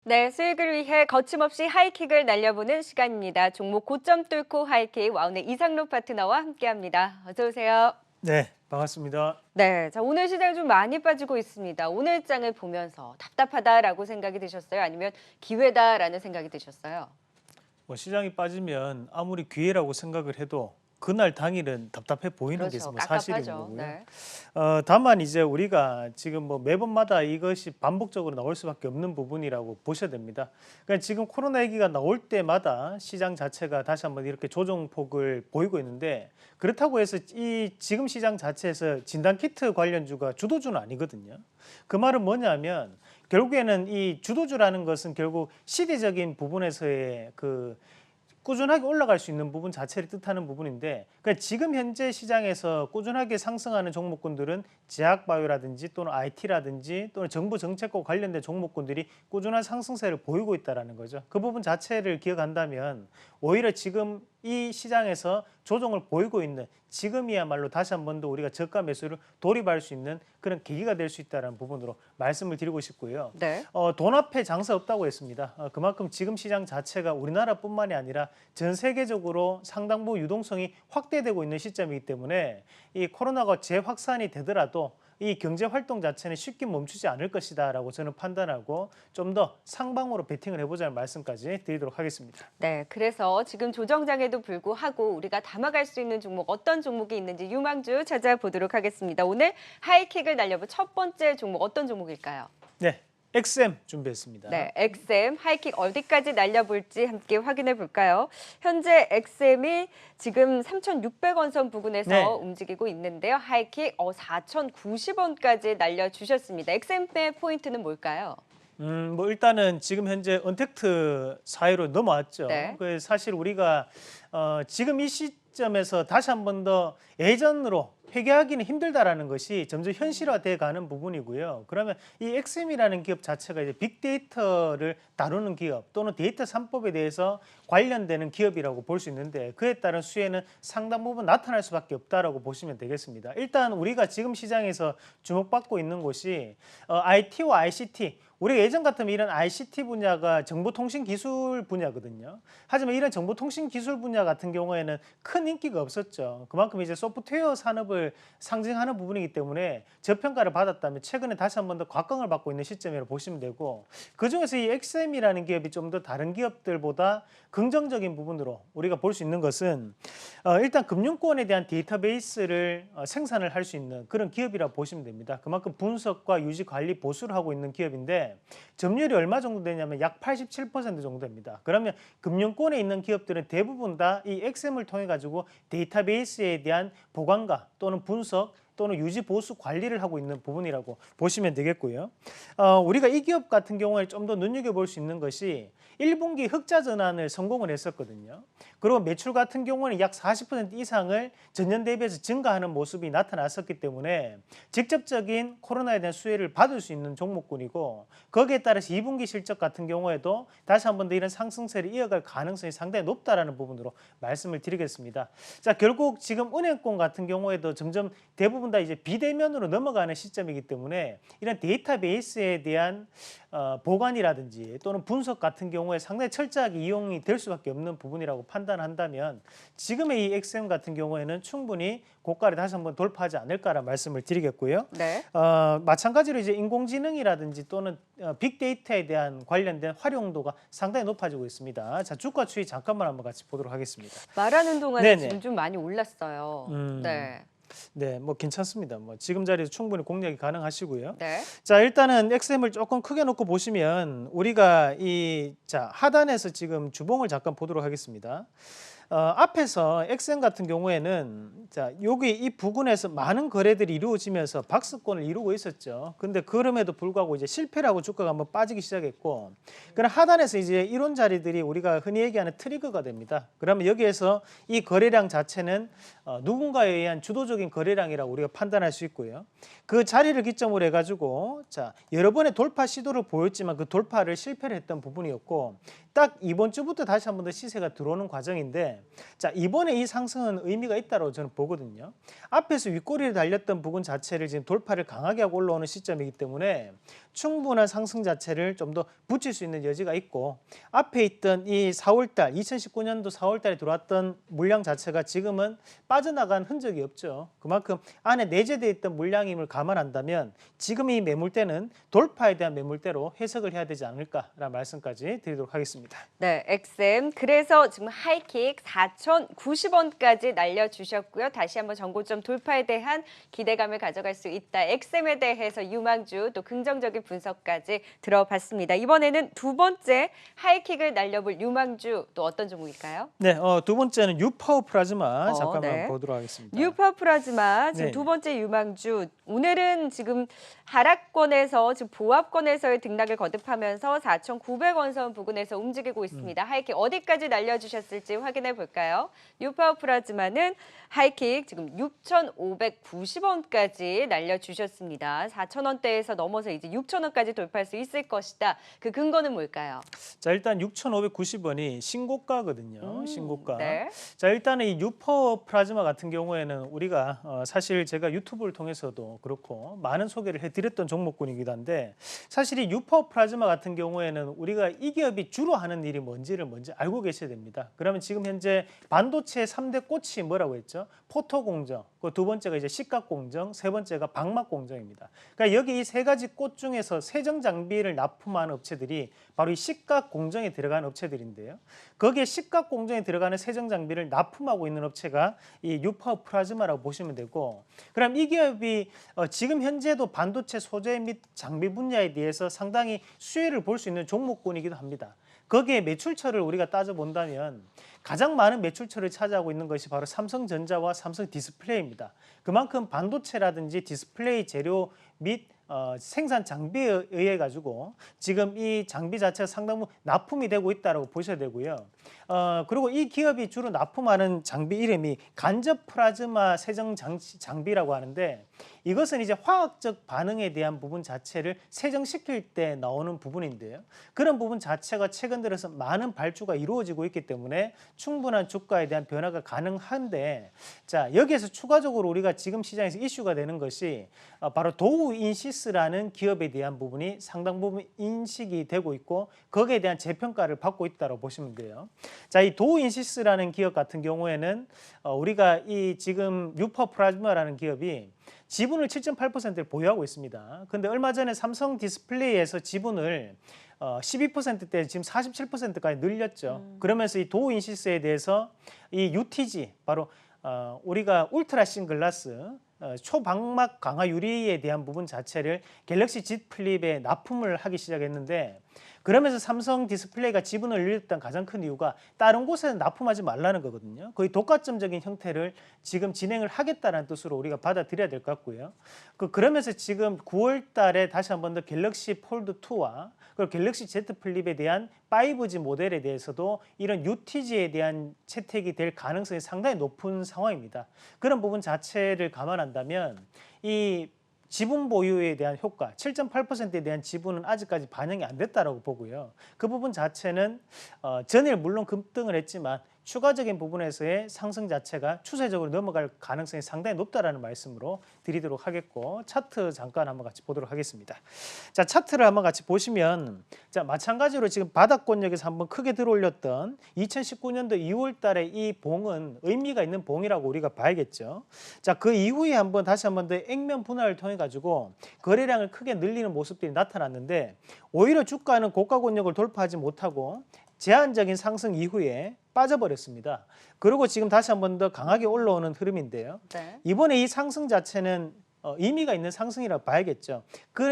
네, 수익을 위해 거침없이 하이킥을 날려보는 시간입니다. 종목 고점 뚫고 하이킥 와운의 이상로 파트너와 함께합니다. 어서 오세요. 네, 반갑습니다. 네, 자 오늘 시장 좀 많이 빠지고 있습니다. 오늘 장을 보면서 답답하다라고 생각이 드셨어요? 아니면 기회다라는 생각이 드셨어요? 시장이 빠지면 아무리 기회라고 생각을 해도 그날 당일은 답답해 보이는 게 그렇죠, 사실인 깝깝하죠. 거고요. 네. 다만 이제 우리가 지금 매번마다 이것이 반복적으로 나올 수밖에 없는 부분이라고 보셔야 됩니다. 그러니까 지금 코로나 얘기가 나올 때마다 시장 자체가 다시 한번 이렇게 조정폭을 보이고 있는데, 그렇다고 해서 이 지금 시장 자체에서 진단키트 관련주가 주도주는 아니거든요. 그 말은 뭐냐면 결국에는 이 주도주라는 것은 결국 시대적인 부분에서의 꾸준하게 올라갈 수 있는 부분 자체를 뜻하는 부분인데, 그러니까 지금 현재 시장에서 꾸준하게 상승하는 종목군들은 제약바이오라든지 또는 IT라든지 또는 정부 정책과 관련된 종목군들이 꾸준한 상승세를 보이고 있다는 거죠. 그 부분 자체를 기억한다면 오히려 지금 이 시장에서 조정을 보이고 있는 지금이야말로 다시 한 번 더 우리가 저가 매수를 돌입할 수 있는 그런 계기가 될 수 있다는 부분으로 말씀을 드리고 싶고요. 네. 돈 앞에 장사 없다고 했습니다. 그만큼 지금 시장 자체가 우리나라뿐만이 아니라 전 세계적으로 상당 부분 유동성이 확대되고 있는 시점이기 때문에 이 코로나가 재확산이 되더라도 이 경제 활동 자체는 쉽게 멈추지 않을 것이다라고 저는 판단하고 좀 더 상방으로 베팅을 해보자는 말씀까지 드리도록 하겠습니다. 네, 그래서 지금 조정장에도 불구하고 우리가 담아갈 수 있는 종목 어떤 종목이 있는지 유망주 찾아보도록 하겠습니다. 오늘 하이킥을 날려본 첫 번째 종목 어떤 종목일까요? 네, XM 준비했습니다. 네, XM 하이킥 어디까지 날려볼지 함께 확인해 볼까요? 현재 XM이 지금 3,600원 선 부근에서 네. 움직이고 있는데요. 하이킥 4,090원까지 날려주셨습니다. XM의 포인트는 뭘까요? 일단은 지금 현재 언택트 사이로 넘어왔죠. 네. 사실 우리가 지금 이 시점에서 다시 한 번 더 예전으로 회귀하기는 힘들다라는 것이 점점 현실화돼 가는 부분이고요. 그러면 이 엑셈이라는 기업 자체가 이제 빅데이터를 다루는 기업 또는 데이터 3법에 대해서 관련되는 기업이라고 볼 수 있는데, 그에 따른 수혜는 상당 부분 나타날 수밖에 없다라고 보시면 되겠습니다. 일단 우리가 지금 시장에서 주목받고 있는 곳이 IT와 ICT, 우리가 예전 같으면 이런 ICT 분야가 정보통신기술 분야거든요. 하지만 이런 정보통신기술 분야 같은 경우에는 큰 인기가 없었죠. 그만큼 이제 소프트웨어 산업을 상징하는 부분이기 때문에 저평가를 받았다면 최근에 다시 한 번 더 곽광을 받고 있는 시점이라고 보시면 되고, 그중에서 이 XM이라는 기업이 좀 더 다른 기업들보다 긍정적인 부분으로 우리가 볼 수 있는 것은 일단 금융권에 대한 데이터베이스를 생산을 할 수 있는 그런 기업이라고 보시면 됩니다. 그만큼 분석과 유지 관리 보수를 하고 있는 기업인데, 점유율이 얼마 정도 되냐면 약 87% 정도 됩니다. 그러면 금융권에 있는 기업들은 대부분 다 이 XM을 통해 가지고 데이터베이스에 대한 보관과 또는 분석 또는 유지 보수 관리를 하고 있는 부분이라고 보시면 되겠고요. 우리가 이 기업 같은 경우에 좀 더 눈여겨볼 수 있는 것이 1분기 흑자 전환을 성공을 했었거든요. 그리고 매출 같은 경우는 약 40% 이상을 전년 대비해서 증가하는 모습이 나타났었기 때문에 직접적인 코로나에 대한 수혜를 받을 수 있는 종목군이고, 거기에 따라서 2분기 실적 같은 경우에도 다시 한 번 더 이런 상승세를 이어갈 가능성이 상당히 높다라는 부분으로 말씀을 드리겠습니다. 자, 결국 지금 은행권 같은 경우에도 점점 대부분 다 이제 비대면으로 넘어가는 시점이기 때문에 이런 데이터베이스에 대한 보관이라든지 또는 분석 같은 경우에 상당히 철저하게 이용이 될 수밖에 없는 부분이라고 판단한다면 지금의 이 XM 같은 경우에는 충분히 고가를 다시 한번 돌파하지 않을까라는 말씀을 드리겠고요. 네. 마찬가지로 이제 인공지능이라든지 또는 빅데이터에 대한 관련된 활용도가 상당히 높아지고 있습니다. 자, 주가 추이 잠깐만 한번 같이 보도록 하겠습니다. 말하는 동안에 네네. 지금 좀 많이 올랐어요. 네. 네, 괜찮습니다. 지금 자리에서 충분히 공략이 가능하시고요. 네. 자, 일단은 XM을 조금 크게 놓고 보시면 우리가 하단에서 지금 주봉을 잠깐 보도록 하겠습니다. 앞에서 XM 같은 경우에는 여기 이 부근에서 많은 거래들이 이루어지면서 박스권을 이루고 있었죠. 근데 그럼에도 불구하고 이제 실패라고 주가가 한번 빠지기 시작했고, 그럼 하단에서 이제 이런 자리들이 우리가 흔히 얘기하는 트리거가 됩니다. 그러면 여기에서 이 거래량 자체는 누군가에 의한 주도적인 거래량이라고 우리가 판단할 수 있고요. 그 자리를 기점으로 해가지고 여러 번의 돌파 시도를 보였지만 그 돌파를 실패를 했던 부분이었고, 딱 이번 주부터 다시 한 번 더 시세가 들어오는 과정인데, 이번에 이 상승은 의미가 있다고 저는 보거든요. 앞에서 윗꼬리를 달렸던 부분 자체를 지금 돌파를 강하게 하고 올라오는 시점이기 때문에 충분한 상승 자체를 좀 더 붙일 수 있는 여지가 있고 앞에 있던 이 4월달 2019년도 4월달에 들어왔던 물량 자체가 지금은 빠져나간 흔적이 없죠. 그만큼 안에 내재되어 있던 물량임을 감안한다면 지금 이 매물대는 돌파에 대한 매물대로 해석을 해야 되지 않을까라는 말씀까지 드리도록 하겠습니다. 네, 엑셈. 그래서 지금 하이킥 4,090원까지 날려주셨고요. 다시 한번 전고점 돌파에 대한 기대감을 가져갈 수 있다. 엑셈에 대해서 유망주 또 긍정적인 분석까지 들어봤습니다. 이번에는 두 번째 하이킥을 날려볼 유망주 또 어떤 종목일까요? 네, 두 번째는 유파워 플라즈마 잠깐만 네. 보도록 하겠습니다. 뉴파 플라즈마 지금 네. 두 번째 유망주. 오늘은 지금 하락권에서 지금 보합권에서의 등락을 거듭하면서 4,900원 선 부근에서 움직이고 있습니다. 하이킥 어디까지 날려주셨을지 확인해 볼까요? 뉴파 플라즈마는 하이킥 지금 6,590원까지 날려주셨습니다. 4,000원대에서 넘어서 이제 6,000원까지 돌파할 수 있을 것이다. 그 근거는 뭘까요? 자, 일단 6,590원이 신고가거든요. 신고가. 네. 자, 일단은 이 유파워 플라즈마 같은 경우에는 우리가 사실 제가 유튜브를 통해서도 그렇고 많은 소개를 해드렸던 종목군이기도 한데 사실 이 유파워 플라즈마 같은 경우에는 우리가 이 기업이 주로 하는 일이 뭔지를 먼저 알고 계셔야 됩니다. 그러면 지금 현재 반도체 3대 꽃이 뭐라고 했죠? 포토 공정, 그 두 번째가 이제 식각 공정, 세 번째가 방막 공정입니다. 그러니까 여기 이 세 가지 꽃 중에서 세정 장비를 납품하는 업체들이 바로 이 식각 공정에 들어가는 업체들인데요. 거기에 식각 공정에 들어가는 세정 장비를 납품하고 있는 업체가 이 유파워 플라즈마라고 보시면 되고, 그럼 이 기업이 지금 현재도 반도체 소재 및 장비 분야에 대해서 상당히 수혜를 볼 수 있는 종목군이기도 합니다. 거기에 매출처를 우리가 따져본다면 가장 많은 매출처를 차지하고 있는 것이 바로 삼성전자와 삼성 디스플레이입니다. 그만큼 반도체라든지 디스플레이 재료 및 생산 장비에 의해 가지고 지금 이 장비 자체가 상당 부분 납품이 되고 있다고 보셔야 되고요. 그리고 이 기업이 주로 납품하는 장비 이름이 간접 플라즈마 세정 장비라고 하는데 이것은 이제 화학적 반응에 대한 부분 자체를 세정시킬 때 나오는 부분인데요. 그런 부분 자체가 최근 들어서 많은 발주가 이루어지고 있기 때문에 충분한 주가에 대한 변화가 가능한데, 자, 여기에서 추가적으로 우리가 지금 시장에서 이슈가 되는 것이 바로 도우 인시스라는 기업에 대한 부분이 상당 부분 인식이 되고 있고 거기에 대한 재평가를 받고 있다고 보시면 돼요. 자, 이 도우 인시스라는 기업 같은 경우에는 우리가 이 지금 유파 플라즈마라는 기업이 지분을 7.8%를 보유하고 있습니다. 근데 얼마 전에 삼성 디스플레이에서 지분을 12%대 지금 47%까지 늘렸죠. 그러면서 이 도우 인시스에 대해서 이 UTG 바로 우리가 울트라 싱글라스 초방막 강화 유리에 대한 부분 자체를 갤럭시 Z 플립에 납품을 하기 시작했는데, 그러면서 삼성 디스플레이가 지분을 늘렸던 가장 큰 이유가 다른 곳에는 납품하지 말라는 거거든요. 거의 독과점적인 형태를 지금 진행을 하겠다는 뜻으로 우리가 받아들여야 될 것 같고요. 그러면서 지금 9월 달에 다시 한 번 더 갤럭시 폴드 2와 그리고 갤럭시 Z 플립에 대한 5G 모델에 대해서도 이런 UTG에 대한 채택이 될 가능성이 상당히 높은 상황입니다. 그런 부분 자체를 감안한다면 이 지분 보유에 대한 효과, 7.8%에 대한 지분은 아직까지 반영이 안 됐다라고 보고요. 그 부분 자체는 전일 물론 급등을 했지만 추가적인 부분에서의 상승 자체가 추세적으로 넘어갈 가능성이 상당히 높다라는 말씀으로 드리도록 하겠고, 차트 잠깐 한번 같이 보도록 하겠습니다. 자, 차트를 한번 같이 보시면, 자, 마찬가지로 지금 바닥권역에서 한번 크게 들어올렸던 2019년도 2월 달에 이 봉은 의미가 있는 봉이라고 우리가 봐야겠죠. 자, 그 이후에 한번 다시 한번 더 액면 분할을 통해 가지고 거래량을 크게 늘리는 모습들이 나타났는데, 오히려 주가는 고가 권역을 돌파하지 못하고 제한적인 상승 이후에 빠져버렸습니다. 그리고 지금 다시 한 번 더 강하게 올라오는 흐름인데요. 네. 이번에 이 상승 자체는 의미가 있는 상승이라고 봐야겠죠.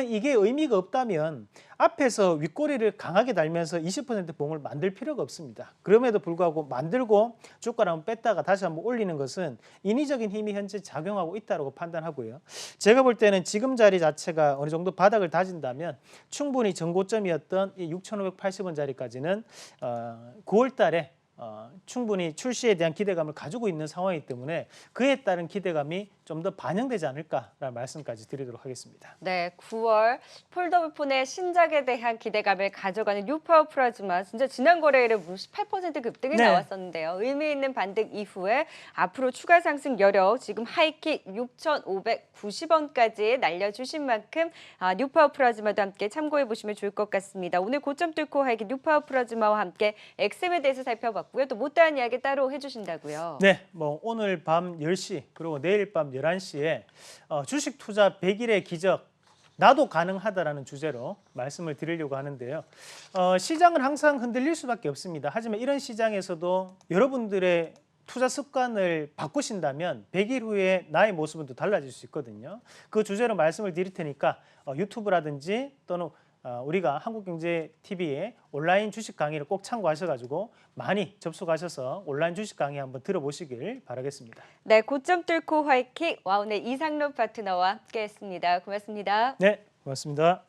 이게 의미가 없다면 앞에서 윗꼬리를 강하게 달면서 20% 봉을 만들 필요가 없습니다. 그럼에도 불구하고 만들고 주가를 한번 뺐다가 다시 한번 올리는 것은 인위적인 힘이 현재 작용하고 있다고 판단하고요. 제가 볼 때는 지금 자리 자체가 어느 정도 바닥을 다진다면 충분히 전고점이었던 이 6,580원 자리까지는 9월 달에 충분히 출시에 대한 기대감을 가지고 있는 상황이기 때문에 그에 따른 기대감이 좀 더 반영되지 않을까라는 말씀까지 드리도록 하겠습니다. 네, 9월 폴더블 폰의 신작에 대한 기대감을 가져가는 뉴파워 플라즈마 진짜 지난 거래일에 58% 급등이 네. 나왔었는데요. 의미 있는 반등 이후에 앞으로 추가 상승 여력 지금 하이킥 6,590원까지 날려주신 만큼 뉴파워 플라즈마도 함께 참고해 보시면 좋을 것 같습니다. 오늘 고점 뚫고 하이킥 뉴파워 플라즈마와 함께 엑셈에 대해서 살펴봤고요. 또 못다한 이야기 따로 해주신다고요. 네, 뭐 오늘 밤 10시 그리고 내일 밤 11시에 주식 투자 100일의 기적 나도 가능하다라는 주제로 말씀을 드리려고 하는데요. 시장은 항상 흔들릴 수밖에 없습니다. 하지만 이런 시장에서도 여러분들의 투자 습관을 바꾸신다면 100일 후에 나의 모습은 또 달라질 수 있거든요. 그 주제로 말씀을 드릴 테니까 유튜브라든지 또는 우리가 한국경제TV의 온라인 주식 강의를 꼭 참고하셔가지고 많이 접속하셔서 온라인 주식 강의 한번 들어보시길 바라겠습니다. 네, 고점 뚫고 하이킥 와운의 이상록 파트너와 함께했습니다. 고맙습니다. 네, 고맙습니다.